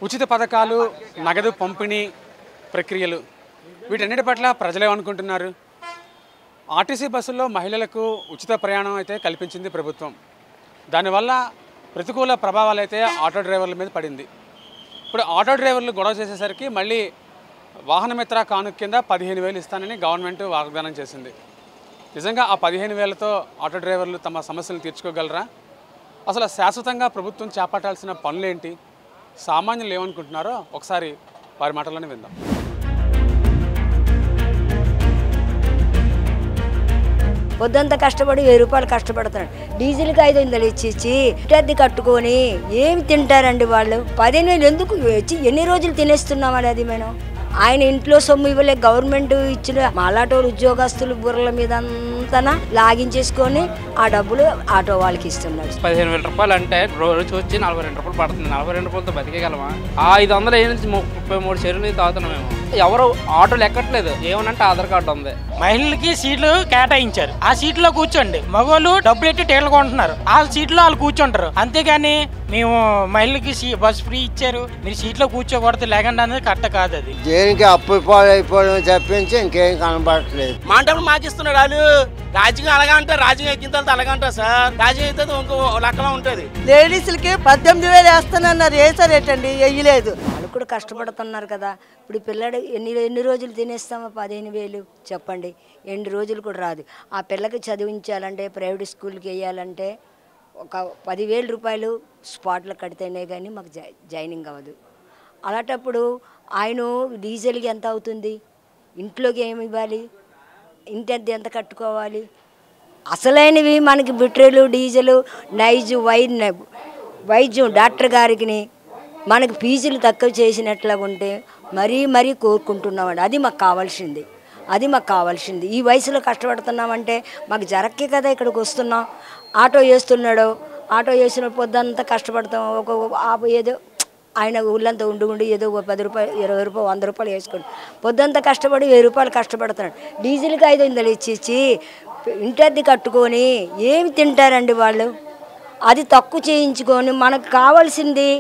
ఉచిత పథకాలు, నగదు పంపిణీ ప్రక్రియలు వీటన్నిటి పట్ల ప్రజలేమనుకుంటున్నారు? ఆర్టీసీ బస్సుల్లో మహిళలకు ఉచిత ప్రయాణం అయితే కల్పించింది ప్రభుత్వం. దానివల్ల ప్రతికూల ప్రభావాలు అయితే ఆటో డ్రైవర్ల మీద పడింది. ఇప్పుడు ఆటో డ్రైవర్లు గొడవ చేసేసరికి మళ్ళీ వాహనమిత్ర కానుక కింద 15,000 ఇస్తానని గవర్నమెంట్ వాగ్దానం చేసింది. నిజంగా ఆ 15,000తో ఆటో డ్రైవర్లు తమ సమస్యలు తీర్చుకోగలరా? అసలు శాశ్వతంగా ప్రభుత్వం చేపట్టాల్సిన పనులేంటి? సామాన్యులు ఏమనుకుంటున్నారో ఒకసారి వారి మాటల్లోనే విందాం. పొద్దంతా కష్టపడి 1000 రూపాయలు కష్టపడుతున్నాడు. డీజిల్కి 500 ఇచ్చి అద్దె కట్టుకొని ఏమి తింటారండి వాళ్ళు? 15,000 ఎందుకు ఇచ్చి ఎన్ని రోజులు తినేస్తున్నామని అది మనం ఆయన ఇంట్లో సొమ్ము ఇవ్వలే. గవర్నమెంట్ ఇచ్చిన మాలాటోలు ఉద్యోగస్తులు బుర్రల మీద అంతా లాగించేసుకొని ఆ డబ్బులు ఆటో వాళ్ళకి ఇస్తున్నాడు. 15,000 రూపాయలు అంటే రోజు వచ్చి 42 రూపాయలు పడుతుంది. 42 రూపాయలతో బతికేగలమా? ఆ 500 నుంచి 33 చెరువులు తాగుతున్నాం మేము. ఎవరు ఆటోలు ఎక్కట్లేదు. ఏమనంటే ఆధార్ కార్డు ఉంది. మహిళలకి సీట్లు కేటాయించారు. ఆ సీట్లో కూర్చోండి. మగవాళ్ళు డబ్బులు ఎట్టి టికెట్లు కొంటున్నారు. ఆ సీట్లో వాళ్ళు కూర్చుంటారు. అంతేగాని మేము మహిళలకి బస్ ఫ్రీ ఇచ్చారు, మీరు సీట్లో కూర్చోకూడదు లేకుండా అనేది కరెక్ట్ కాదు. అది దేనికి అయిపోవడం చెప్పించి ఇంకేం కనబడట్లేదు. మా డబ్బులు మాకు ఇస్తున్నాడు వాళ్ళు. రాజకీయం అలాగా అంటారు, రాజకీయం ఎక్కిన తర్వాత అలాగ అంటారు సార్. రాజకీయం అయితే ఇంకో లెక్కలో ఉంటుంది. లేడీస్లకి 18,000 వేస్తానన్నారు, వేసారేటండి, వేయలేదు. వాళ్ళు కూడా కష్టపడుతున్నారు కదా. ఇప్పుడు పిల్లడు ఎన్ని రోజులు తినేస్తామో 15,000 చెప్పండి. 2 రోజులు కూడా రాదు. ఆ పిల్లకి చదివించాలంటే ప్రైవేట్ స్కూల్కి వేయాలంటే ఒక 10,000 రూపాయలు స్పాట్లో కడితేనే కానీ మాకు జాయినింగ్ అవ్వదు. అలాంటప్పుడు ఆయన డీజిల్కి ఎంత అవుతుంది? ఇంట్లోకి ఏమి ఇవ్వాలి? ఇంటి అద్దె ఎంత కట్టుకోవాలి? అసలైనవి మనకి పెట్రోలు, డీజిలు, నైజు, వైద్యం డాక్టర్ గారికి మనకి ఫీజులు తక్కువ చేసినట్లుగా ఉంటే మరీ కోరుకుంటున్నామండి. అది మాకు కావాల్సింది. ఈ వయసులో కష్టపడుతున్నామంటే మాకు జరక్కే కదా ఇక్కడికి వస్తున్నాం. ఆటో వేసిన పొద్దంతా కష్టపడతాం. ఏదో ఆయన ఊళ్ళంతా ఉండి ఏదో 10 రూపాయలు, 20 రూపాయలు, 100 రూపాయలు వేసుకోండి. పొద్దంతా కష్టపడి 1000 రూపాయలు కష్టపడుతున్నాడు. డీజిల్కి 500 ఇచ్చి ఇంటి అద్దె కట్టుకొని ఏమి తింటారండి వాళ్ళు? అది తక్కువ చేయించుకొని మనకు కావాల్సింది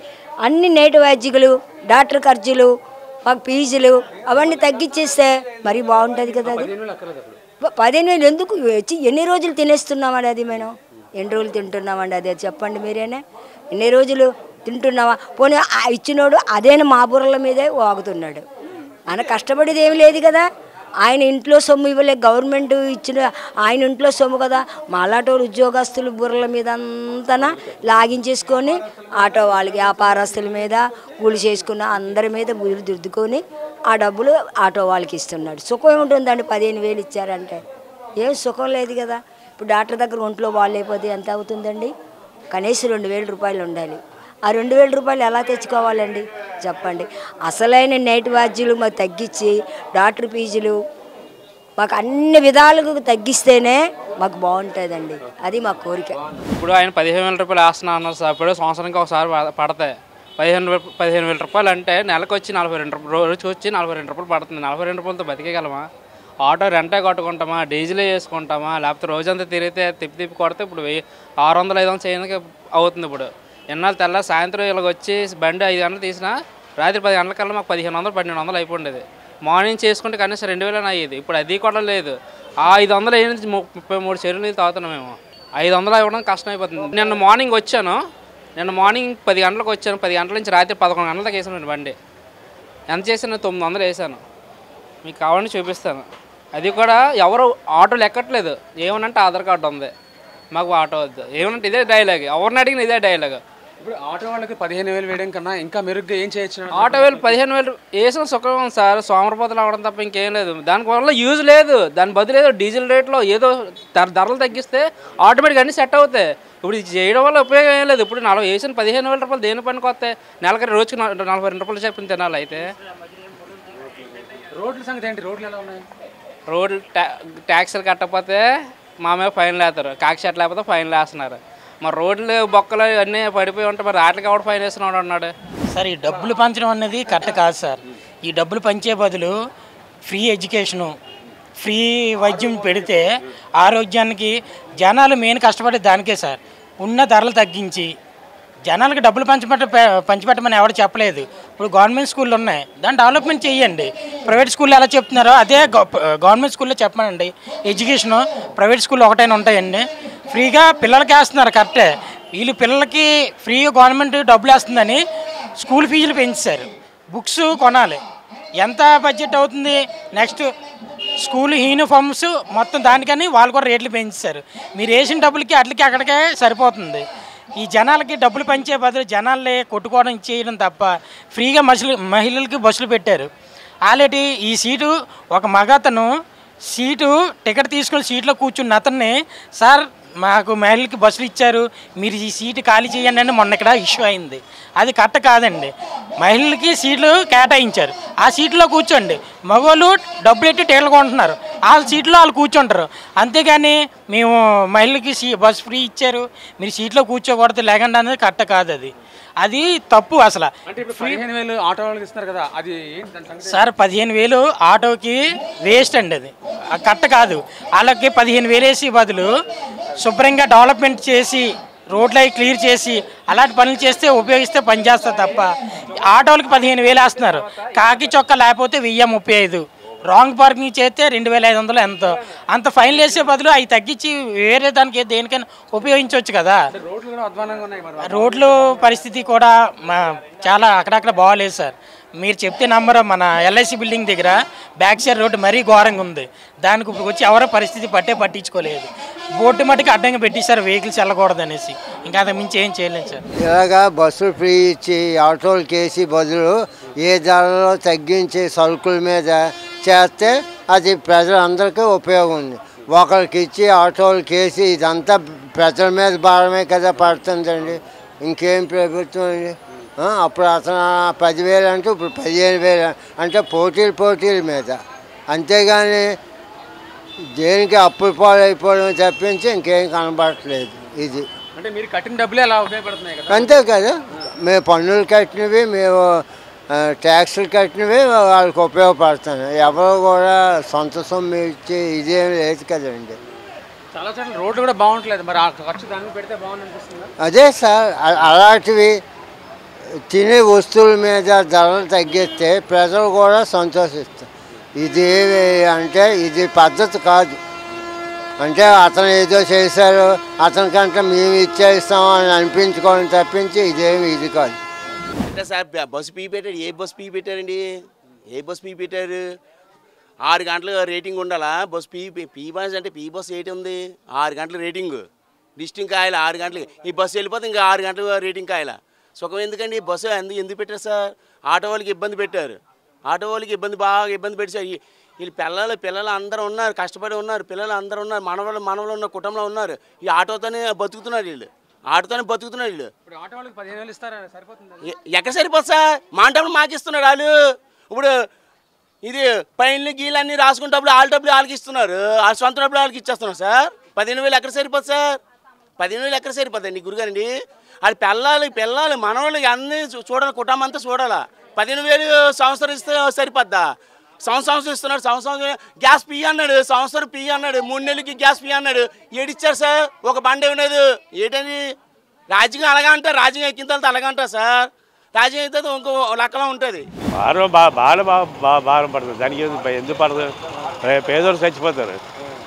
అన్ని నేటి వైద్యులు, డాక్టర్ ఖర్చులు, మాకు ఫీజులు అవన్నీ తగ్గించేస్తే మరీ బాగుంటుంది కదా. అది 15,000 ఎందుకు ఇచ్చి ఎన్ని రోజులు తినేస్తున్నామండి? అది మనం ఎన్ని రోజులు తింటున్నామండి? అదే చెప్పండి మీరేనే. ఎన్ని రోజులు తింటున్నావా? పోనీ ఇచ్చినోడు అదేనా మా బుర్రల మీదే వాగుతున్నాడు. ఆయన కష్టపడేది ఏమి లేదు కదా. ఆయన ఇంట్లో సొమ్ము ఇవ్వలే. గవర్నమెంట్ ఇచ్చిన ఆయన ఇంట్లో సొమ్ము కదా. మాలాటోలు ఉద్యోగస్తులు బుర్రల మీద అంతా లాగించేసుకొని ఆటో వాళ్ళకి, వ్యాపారస్తుల మీద, కూలి చేసుకున్న అందరి మీద బుర్రు దిద్దుకొని ఆ డబ్బులు ఆటో వాళ్ళకి ఇస్తున్నాడు. సుఖం ఏముంటుందండి? 15,000 ఇచ్చారంటే ఏం సుఖం లేదు కదా. ఇప్పుడు డాక్టర్ దగ్గర ఒంట్లో బాగాలేకపోతే ఎంత అవుతుందండి? కనీసం 2,000 రూపాయలు ఉండాలి. ఆ 2,000 రూపాయలు ఎలా తెచ్చుకోవాలండి చెప్పండి? అసలైన నేటి వాద్యులు మాకు తగ్గించి డాక్టర్ ఫీజులు మాకు అన్ని విధాలుగా తగ్గిస్తేనే మాకు బాగుంటుందండి. అది మా కోరిక. ఇప్పుడు ఆయన 15,000 రూపాయలు వేస్తున్నా అన్నారు సార్. ఇప్పుడు సంవత్సరానికి ఒకసారి పడతాయి. 15,000 రూపాయలు అంటే నెలకు వచ్చి 42 రూపాయలు, రోజుకి వచ్చి 42 రూపాయలు పడుతుంది. 42 రూపాయలతో బతికేగలమా? ఆటో రెంటే కట్టుకుంటామా? డీజిలే వేసుకుంటామా? లేకపోతే రోజంతా తిరిగితే తిప్పి కొడితే ఇప్పుడు 600-500 చేయడానికి అవుతుంది. ఇప్పుడు ఎన్నాళ్ళు తెల్ల సాయంత్రం ఇలాగ వచ్చి బండి 5 గంటలు తీసినా రాత్రి 10 గంటలకల్లా మాకు 1,500-1,200 అయిపోయింది. మార్నింగ్ చేసుకుంటే కనీసం 2,000 అయ్యేది. ఇప్పుడు అది కూడా లేదు. ఆ 500 నుంచి 33 చెరువులు తాగుతున్నాం మేము. 500 ఇవ్వడం కష్టం అయిపోతుంది. నిన్న మార్నింగ్ 10 గంటలకు వచ్చాను. 10 గంటల నుంచి రాత్రి 11 గంటల దాకా వేసాను బండి. ఎంత చేసాను? 900 వేసాను. మీకు కావాలని చూపిస్తాను. అది కూడా ఎవరు ఆటోలు ఎక్కట్లేదు. ఏమనంటే ఆధార్ కార్డు ఉంది, మాకు ఆటో వద్దు. ఏమనంటే ఇదే డైలాగ్. ఎవరిని అడిగిన ఇదే డైలాగ్. ఇప్పుడు ఆటో వాళ్ళకి 15,000 వేయడం కన్నా ఇంకా మెరుగ్గా ఏం చేయొచ్చు? ఆటో వేలు 15,000 వేసిన సుఖం సార్. సోమరపోతలు అవ్వడం తప్ప ఇంకేం లేదు. దానివల్ల యూజ్ లేదు. దాని బదులు ఏదో డీజిల్ రేట్లో ఏదో ధరలు తగ్గిస్తే ఆటోమేటిక్గా అన్నీ సెట్ అవుతాయి. ఇప్పుడు ఇది చేయడం వల్ల ఉపయోగం ఏం లేదు. ఇప్పుడు వేసిన 15,000 రూపాయలు దేని పనికి వస్తాయి? నెలకి రోజుకి 42 రూపాయలు చెప్పిన తినాలి. అయితే రోడ్ల సంగతి ఏంటి? రోడ్లు ఎలా ఉన్నాయి? రోడ్లు ట్యాక్సీలు కట్టకపోతే మా మీద ఫైన్లు వేస్తారు. కాక్షట్ లేకపోతే ఫైన్లు వేస్తున్నారు. మరి రోడ్లు బొక్కలు అన్నీ పడిపోయి ఉంటే మరి వాటికి ఎవడు ఫైన్ వేస్తున్నాడు అన్నాడు సార్. ఈ డబ్బులు పంచడం అనేది కరెక్ట్ కాదు సార్. ఈ డబ్బులు పంచే బదులు ఫ్రీ ఎడ్యుకేషను, ఫ్రీ వైద్యం పెడితే ఆరోగ్యానికి జనాలు మెయిన్ కష్టపడే దానికే సార్. ఉన్న ధరలు తగ్గించి జనాలకు డబ్బులు పంచిపెట్టమని ఎవరు చెప్పలేదు. ఇప్పుడు గవర్నమెంట్ స్కూళ్ళు ఉన్నాయి, దాన్ని డెవలప్మెంట్ చేయండి. ప్రైవేట్ స్కూల్లో ఎలా చెప్తున్నారో అదే గవర్నమెంట్ స్కూల్లో చెప్పనండి. ఎడ్యుకేషను ప్రైవేట్ స్కూల్లో ఒకటైనా ఉంటాయండి. ఫ్రీగా పిల్లలకి వేస్తున్నారు కరెక్టే. వీళ్ళు పిల్లలకి ఫ్రీగా గవర్నమెంట్ డబ్బులు వేస్తుందని స్కూల్ ఫీజులు పెంచారు. బుక్స్ కొనాలి, ఎంత బడ్జెట్ అవుతుంది? నెక్స్ట్ స్కూల్ యూనిఫామ్స్ మొత్తం దానికని వాళ్ళు కూడా రేట్లు పెంచారు. మీరు వేసిన డబ్బులకి అట్లకి అక్కడికే సరిపోతుంది. ఈ జనాలకి డబ్బులు పంచే బదులు జనాలే కొట్టుకోవడం చేయడం తప్ప ఫ్రీగా మహిళలకి బస్సులు పెట్టారు. ఆల్రెడీ ఈ సీటు ఒక మగతను సీటు టికెట్ తీసుకుని సీట్లో కూర్చున్న అతన్ని, సార్ మాకు మహిళలకి బస్సులు ఇచ్చారు, మీరు ఈ సీటు ఖాళీ చేయండి అని మొన్న ఇక్కడ ఇష్యూ అయింది. అది కరెక్ట్ కాదండి. మహిళలకి సీట్లు కేటాయించారు, ఆ సీట్లో కూర్చోండి. మగవాళ్ళు డబ్బులు ఎట్టి టికెట్లు కొంటున్నారు, ఆ సీట్లో వాళ్ళు కూర్చుంటారు. అంతేగాని మేము మహిళలకి బస్సు ఫ్రీ ఇచ్చారు, మీరు సీట్లో కూర్చోకూడదు లేకుండా అనేది కరెక్ట్ కాదు. అది తప్పు అసలు. 15,000 ఆటో వాళ్ళకి ఇస్తున్నారు కదా, అది సార్ 15,000 ఆటోకి వేస్ట్ అండి. అది కరెక్ట్ కాదు. వాళ్ళకి 15,000 వేసి బదులు శుభ్రంగా డెవలప్మెంట్ చేసి రోడ్లు అవి క్లియర్ చేసి అలాంటి పనులు చేస్తే ఉపయోగిస్తే పని చేస్తారు తప్ప ఆటోలకు 15,000 వేస్తున్నారు. కాకి చొక్క లేకపోతే 1035, రాంగ్ పార్కింగ్ చేస్తే 2,500 ఎంతో. అంత ఫైన్లు వేసే బదులు అవి తగ్గించి వేరే దానికి దేనికైనా ఉపయోగించవచ్చు కదా. రోడ్లు పరిస్థితి కూడా చాలా అక్కడక్కడ బాగాలేదు సార్. మీరు చెప్తే నమ్మరు, మన LIC బిల్డింగ్ దగ్గర బ్యాక్ సైడ్ రోడ్డు మరీ ఘోరంగా ఉంది. దానికి ఇప్పుడు వచ్చి ఎవరో పరిస్థితి పట్టించుకోలేదు. బోర్డు మటుకు అడ్డంగా పెట్టేశారు వెహికల్స్ వెళ్ళకూడదు అనేసి. ఇంకా అంతకు మించి ఏం చేయలేదు సార్. ఇలాగా బస్సులు ఫ్రీ ఇచ్చి ఆటోలు కేసి బదులు ఏ ధరలో తగ్గించి సరుకుల మీద చేస్తే అది ప్రజలందరికీ ఉపయోగం ఉంది. ఒకరికి ఇచ్చి ఆటోలు కేసి ఇదంతా ప్రజల మీద భారమే కదా పడుతుందండి. ఇంకేం ప్రభుత్వం అండి. అప్పుడు అతను 10,000 అంటే ఇప్పుడు 15,000 అంటే పోటీల మీద. అంతేగాని దేనికి అప్పుల పాలైపోవడం తప్పించి ఇంకేం కనబడట్లేదు. ఇది అంటే మీరు కట్టిన డబ్బులే అలా ఉపయోగపడుతున్నాయి కదా. అంతే కదా, మేము పన్నులు కట్టినవి, మేము ట్యాక్సులు కట్టినవి వాళ్ళకి ఉపయోగపడుతున్నాయి. ఎవరు కూడా సొంత సొమ్ము ఇచ్చి ఇదేం లేదు కదండి. చాలా చోట్ల రోడ్లు కూడా బాగుంటలేదు, మరి ఆ ఖర్చు దాన్ని పెడితే బాగుంది అనిపిస్తుంది. అదే సార్, అలాంటివి తినే వస్తువుల మీద ధరలు తగ్గిస్తే ప్రజలు కూడా సంతోషిస్తారు. ఇది అంటే ఇది పద్ధతి కాదు. అంటే అతను ఏదో చేశారు, అతనికంటే మేము ఇచ్చేస్తాం అని అనిపించుకోవడం తప్పించి ఇదేమి ఇది కాదు. అంటే సార్ బస్సు పీ పెట్టాడు. ఏ బస్సు పీ పెట్టారండి? ఏ బస్సు పీ పెట్టారు? 6 గంటలు రేటింగ్ ఉండాలా బస్సు పీ బస్ అంటే పీ బస్సు ఏంటి ఉంది? 6 గంటల రేటింగ్ డిస్టింగ్ కాయాలి. 6 గంటలకి ఈ బస్సు వెళ్ళిపోతే ఇంకా 6 గంటలు రేటింగ్ కాయాల. సుఖం ఎందుకండి? బస్సు ఎందుకు పెట్టారు సార్? ఆటో వాళ్ళకి ఇబ్బంది పెట్టారు. ఆటో వాళ్ళకి బాగా ఇబ్బంది పెట్టారు. వీళ్ళు పిల్లలు అందరూ ఉన్నారు, కష్టపడి ఉన్నారు, పిల్లలు అందరూ ఉన్నారు, మనవలు ఉన్న కుటుంబంలో ఉన్నారు. ఈ ఆటోతోనే బతుకుతున్నారు వీళ్ళు. ఇప్పుడు ఆటో వాళ్ళకి 15,000 ఇస్తారా? సరిపోతుంది? ఎక్కడ సరిపోతుంది సార్? మాంటప్పుడు మాకు ఇస్తున్నారు వాళ్ళు. ఇప్పుడు ఇది పైన్లు గీళ్ళు అన్నీ రాసుకుంటప్పుడు వాళ్ళ డబ్బులు వాళ్ళకి ఇస్తున్నారు, వాళ్ళ సొంత డబ్బులు వాళ్ళకి ఇచ్చేస్తున్నారు సార్. 15,000 ఎక్కడ సరిపోతుంది సార్? 15,000 ఎక్కడ సరిపోతుందండి గురుగారండి? అది పిల్లలు మనవాళ్ళకి అన్నీ చూడాలి, కుటుంబం అంతా చూడాలా. 15,000 సంవత్సరం ఇస్తే సరిపోద్దా? సంవత్సరం ఇస్తున్నాడు. సంవత్సరం గ్యాస్ పీ అన్నాడు, సంవత్సరం పీ అన్నాడు, 3 నెలలకి గ్యాస్ పీ అన్నాడు. ఏడిచ్చారు సార్? ఒక బండి ఉన్నది ఏంటని? రాజకీయం అలాగంటారు, రాజకీయం ఎక్కిన తర్వాత అలాగంటారు సార్. రాజకీయం అయితే ఇంకో లెక్కలో ఉంటుంది. భారం పడుతుంది. దానికి ఎందుకు పడదు? పేదోడు చచ్చిపోతారు,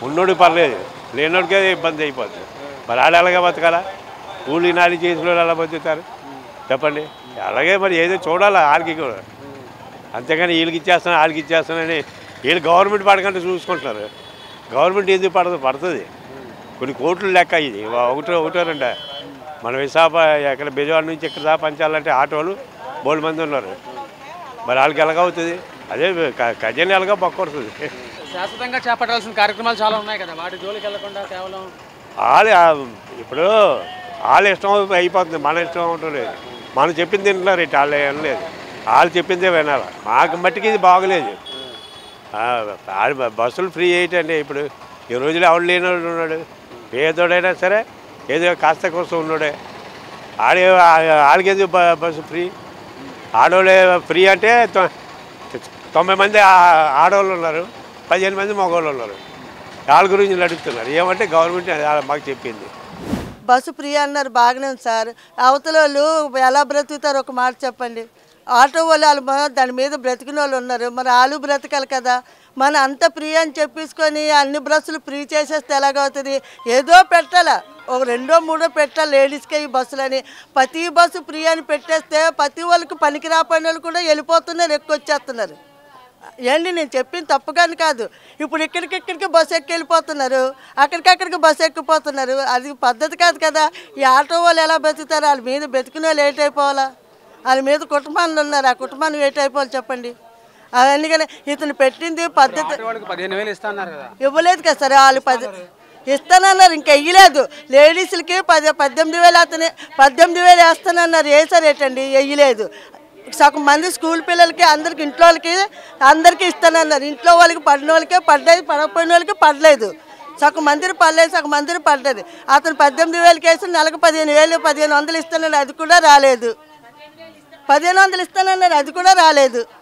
ఉన్నోడికి పర్లేదు, లేనోడికే ఇబ్బంది అయిపోతుంది. మరి వాళ్ళు ఎలాగే బతకాలా? కూలీ నాలి చేసిన వాళ్ళు ఎలా బతుకుతారు చెప్పండి? అలాగే మరి ఏదో చూడాలా వాళ్ళకి కూడా. అంతేగాని వీళ్ళకి ఇచ్చేస్తున్నానని వీళ్ళు గవర్నమెంట్ పడకంటే చూసుకుంటున్నారు. గవర్నమెంట్ ఎందుకు పడుతుంది? కొన్ని కోట్లు లెక్క ఇది. ఒకటో రెండా మన విశాఖ ఎక్కడ బెజవాడ నుంచి ఎక్కడ దాకా పంచాలంటే ఆటోలు బోల్డ్ మంది ఉన్నారు. మరి వాళ్ళకి ఎలాగవుతుంది? అదే ఖజానా ఎలాగో పక్కొడుతుంది. శాశ్వతంగా చేపట్టాల్సిన కార్యక్రమాలు చాలా ఉన్నాయి కదా, వాటి జోలికి వెళ్ళకుండా కేవలం ఇప్పుడు వాళ్ళ ఇష్టం అయిపోతుంది, మన ఇష్టం అవటం లేదు. మనం చెప్పింది తింటున్నారు ఏంటి? వాళ్ళు వినలేదు, వాళ్ళు చెప్పిందే వినాలి. మాకు మట్టికి ఇది బాగలేదు. బస్సులు ఫ్రీ ఏంటండి? ఇప్పుడు ఈ రోజులు ఎవడు లేనివాడు ఉన్నాడు? పేదోడైనా సరే ఏదో కాస్త కోసం ఉన్నాడే. వాళ్ళకి ఎందుకు బస్సు ఫ్రీ? ఆడవాళ్ళే ఫ్రీ అంటే 90 మంది ఆడవాళ్ళు ఉన్నారు, 15 మంది మగవాళ్ళు ఉన్నారు. వాళ్ళ గురించి నడుపుతున్నారు. ఏమంటే గవర్నమెంట్ మాకు చెప్పింది బస్సు ఫ్రీ అన్నారు, బాగానే ఉంది సార్. అవతల వాళ్ళు ఎలా బ్రతుకుతారు ఒక మాట చెప్పండి. ఆటో వాళ్ళు దాని మీద బ్రతికిన వాళ్ళు ఉన్నారు, మరి వాళ్ళు బ్రతకాలి కదా. మన అంత ఫ్రీ అని చెప్పేసుకొని అన్ని బస్సులు ఫ్రీ చేసేస్తే ఎలాగవుతుంది? ఏదో పెట్టాలా, ఒక 2 3 పెట్టాలి లేడీస్కే ఈ బస్సులని. ప్రతి బస్సు ఫ్రీ అని పెట్టేస్తే ప్రతి వాళ్ళకి పనికి రాపడిన వాళ్ళు కూడా వెళ్ళిపోతున్నారు, వచ్చేస్తున్నారు. ఏంటి నేను చెప్పింది తప్పుగాని కాదు. ఇప్పుడు ఇక్కడికి బస్సు ఎక్కి వెళ్ళిపోతున్నారు, అక్కడికి బస్సు ఎక్కిపోతున్నారు. అది పద్ధతి కాదు కదా. ఈ ఆటో వాళ్ళు ఎలా బతుకుతారు? వాళ్ళ మీద బతికిన వాళ్ళు ఏట్ అయిపోవాలా? వాళ్ళ మీద కుటుంబాలు ఉన్నారు, ఆ కుటుంబాన్ని ఏట్ అయిపోవాలి చెప్పండి. అందుకని ఇతను పెట్టింది పద్ధతి. ఇవ్వలేదు కదా సార్, వాళ్ళు ఇస్తానన్నారు, ఇంకా వెయ్యలేదు. లేడీస్లకి 18,000 అతనే 18,000 వేస్తానన్నారు, వేసారేటండి, వెయ్యలేదు. సగం మంది స్కూల్ పిల్లలకి అందరికి ఇంట్లో వాళ్ళకి అందరికీ ఇస్తానన్నారు. ఇంట్లో వాళ్ళకి పడిన వాళ్ళకే పడ్డది, పడకపోయిన వాళ్ళకి పడలేదు. సగం మందిని పడలేదు, సగం మందిని పడ్డది. అతను 18,000 వేసి నెలకు 15,000 1,500 ఇస్తానన్నారు, అది కూడా రాలేదు. 1,500 ఇస్తానన్నారు, అది కూడా రాలేదు.